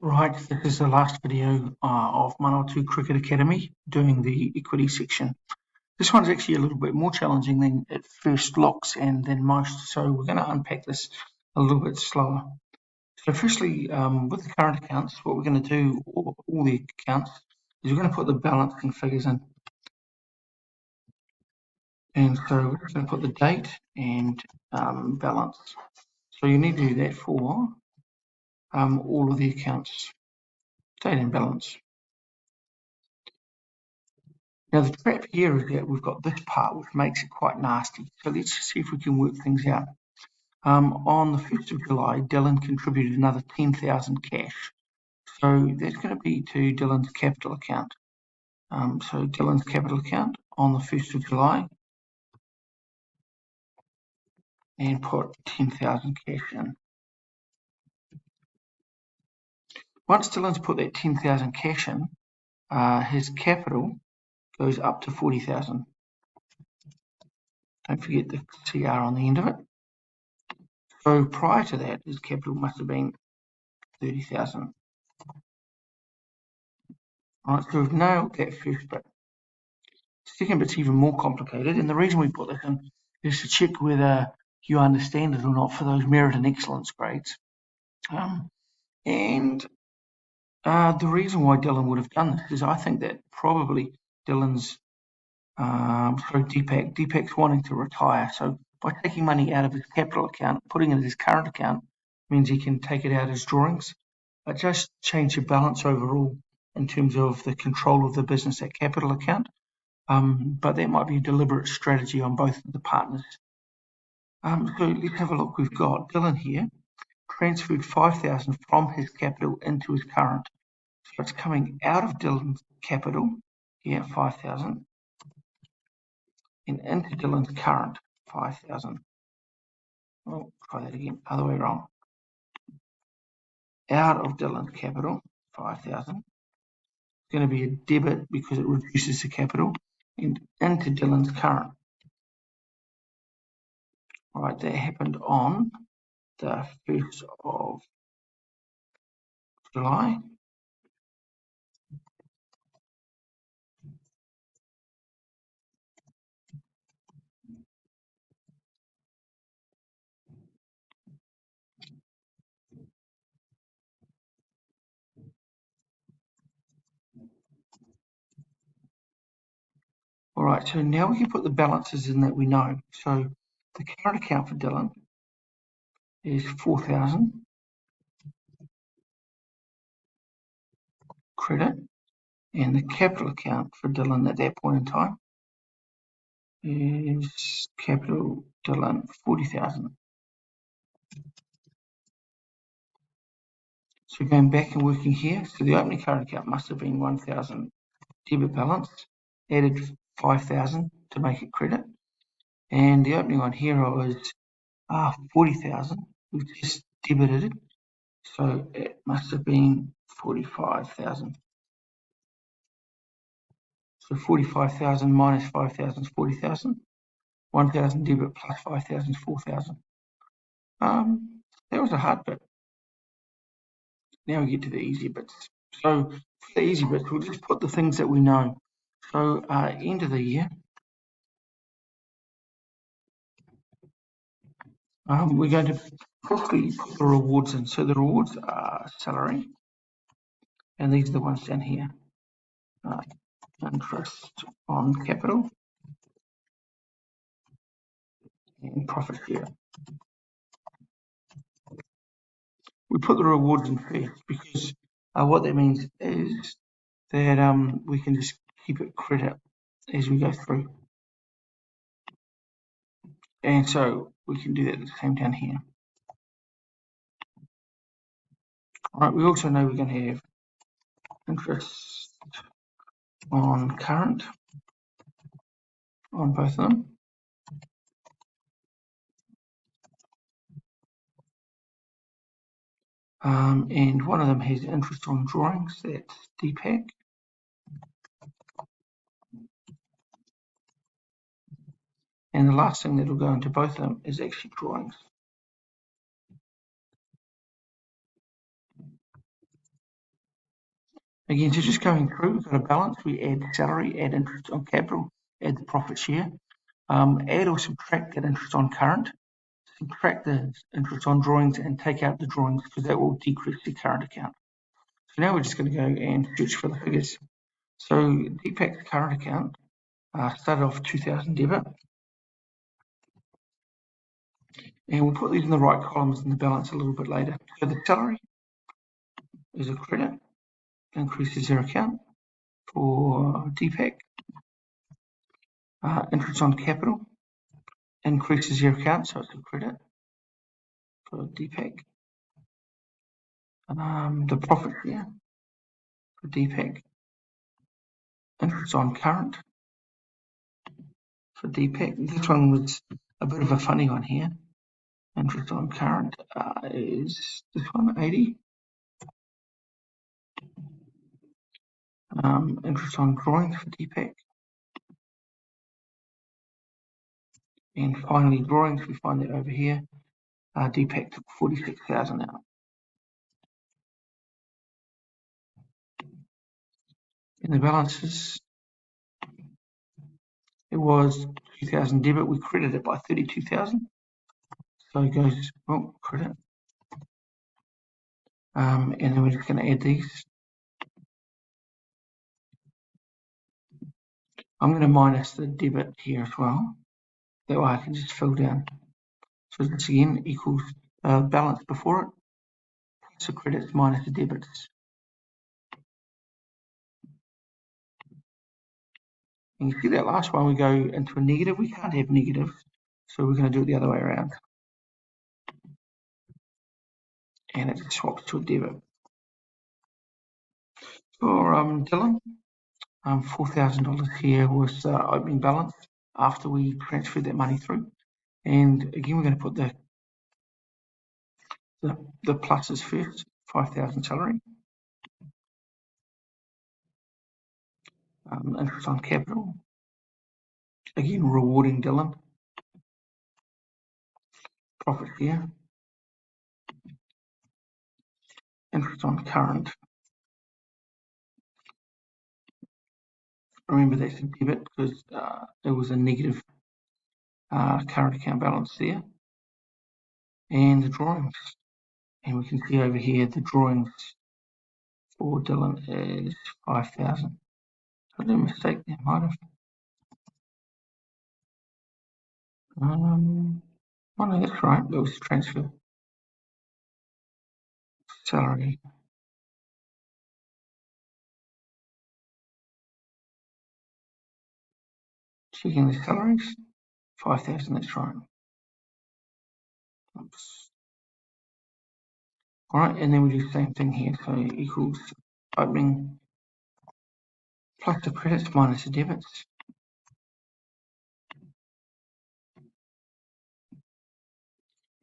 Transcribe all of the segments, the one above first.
Right, this is the last video of Manawatu Cricket Academy doing the equity section. This one's actually a little bit more challenging than it first looks and than most, so we're going to unpack this a little bit slower. So firstly, with the current accounts, what we're going to do, all the accounts, is we're going to put the balancing figures in. And so we're going to put the date and balance. So you need to do that for all of the accounts, date and balance. Now the trap here is that we've got this part which makes it quite nasty. So let's see if we can work things out. On the 1st of July, Dylan contributed another 10,000 cash. So that's going to be to Dylan's capital account. So Dylan's capital account on the 1st of July and put 10,000 cash in. Once Dylan's put that 10,000 cash in, his capital goes up to 40,000. Don't forget the CR on the end of it. So prior to that, his capital must have been 30,000. Alright, so we've nailed that first bit. Second bit's even more complicated, and the reason we put this in is to check whether you understand it or not for those merit and excellence grades. The reason why Dylan would have done this is I think that probably Dylan's Deepak's wanting to retire. So by taking money out of his capital account, putting it in his current account, means he can take it out as drawings. But just change the balance overall in terms of the control of the business at capital account. But that might be a deliberate strategy on both of the partners. So let's have a look. We've got Dylan here transferred 5,000 from his capital into his current. So it's coming out of Dylan's capital here, 5,000, and into Dylan's current, 5,000. Oh, try that again, other way around. Out of Dylan's capital, 5,000. It's going to be a debit because it reduces the capital, and into Dylan's current. All right, that happened on the 1st of July. All right, so now we can put the balances in that we know. So the current account for Dylan is 4,000 credit, and the capital account for Dylan at that point in time is capital Dylan 40,000. So going back and working here, so the opening current account must have been 1,000 debit balance, added 5,000 to make it credit, and the opening one here was 40,000, we've just debited it, so it must have been 45,000. So 45,000 minus 5,000 is 40,000. 1,000 debit plus 5,000 is 4,000. That was a hard bit. Now we get to the easy bits. So for the easy bits, we'll just put the things that we know. So end of the year, we're going to quickly put the rewards in. So the rewards are salary, and these are the ones down here. Interest on capital and profit share. We put the rewards in first because what that means is that we can just keep it credit as we go through. And so we can do that the same down here. All right, we also know we're going to have interest on current on both of them. And one of them has interest on drawings, that's Deepak. And the last thing that will go into both of them is actually drawings. Again, so just going through, we've got a balance. We add salary, add interest on capital, add the profit share, add or subtract that interest on current, subtract the interest on drawings, and take out the drawings because that will decrease the current account. So now we're just going to go and search for the figures. So Deepak's current account started off 2,000 debit, and we'll put these in the right columns in the balance a little bit later. So the salary is a credit, increases their account for Deepak. Interest on capital increases your account, so it's a credit for Deepak. The profit share for Deepak. Interest on current for Deepak. This one was a bit of a funny one here. Interest on current is this one, 80. Interest on drawings for Deepak. And finally, drawings, we find that over here. Deepak took 46,000 out. In the balances, it was 2,000 debit. We credited it by 32,000. So it goes, well, credit. And then we're just going to add these. I'm going to minus the debit here as well. That way I can just fill down. So this again equals balance before it, plus the credits minus the debits. And you see that last one, we go into a negative. We can't have negatives, so we're going to do it the other way around. And it swaps to a debit. For Dylan, $4,000 here was opening balance after we transferred that money through. And again, we're going to put the pluses first, 5,000 salary. Interest on capital. Again, rewarding Dylan. Profit here. Interest on current. Remember that's a debit because there was a negative current account balance there. And the drawings. And we can see over here the drawings for Dylan is 5,000. I did a mistake there, might have. Oh no, that's right. That was transfer. Salary. Checking the salaries. 5,000, that's right. Oops. Alright, and then we do the same thing here. So equals opening plus the credits minus the debits.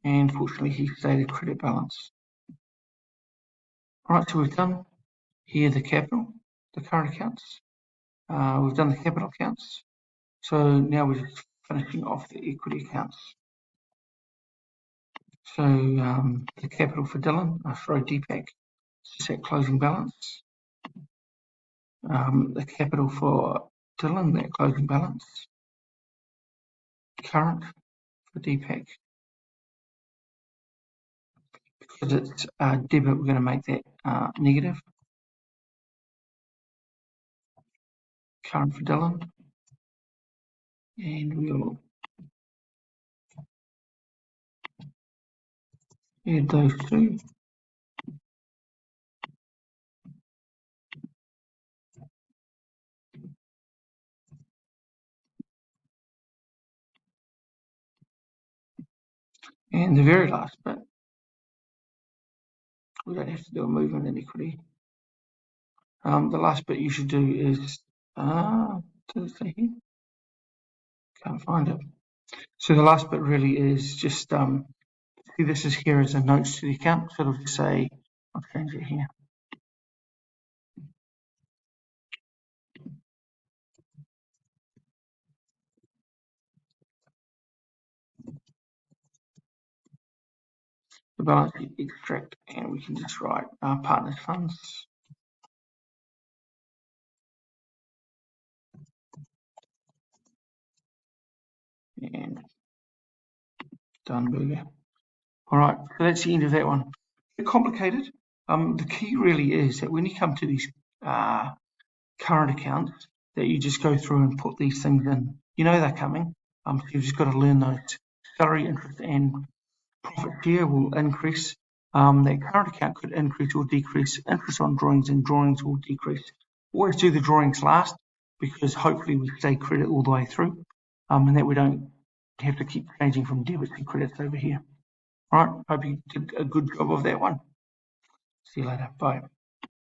And fortunately he stated credit balance. Alright, so we've done here the capital, the current accounts. We've done the capital accounts. So now we're just finishing off the equity accounts. So the capital for Dylan, Deepak, set closing balance. The capital for Dylan, that closing balance. Current for Deepak. Because it's debit, we're going to make that negative. Current for Dylan. And we'll add those two. And the very last bit, we don't have to do a movement in equity. The last bit you should do is, does it say here? Can't find it. So the last bit really is just, see this is here as a notes to the account, so it'll just say, I'll change it here. The balance sheet extract, and we can just write partners funds. and done burger. All right, so that's the end of that one. A bit complicated. The key really is that when you come to these current accounts, that you just go through and put these things in. You know they're coming. So you've just got to learn those. Salary, interest, and profit share will increase. That current account could increase or decrease. Interest on drawings and drawings will decrease. Always do the drawings last because hopefully we stay credit all the way through, and that we don't have to keep changing from debits to credits over here. All right, hope you did a good job of that one. See you later. Bye.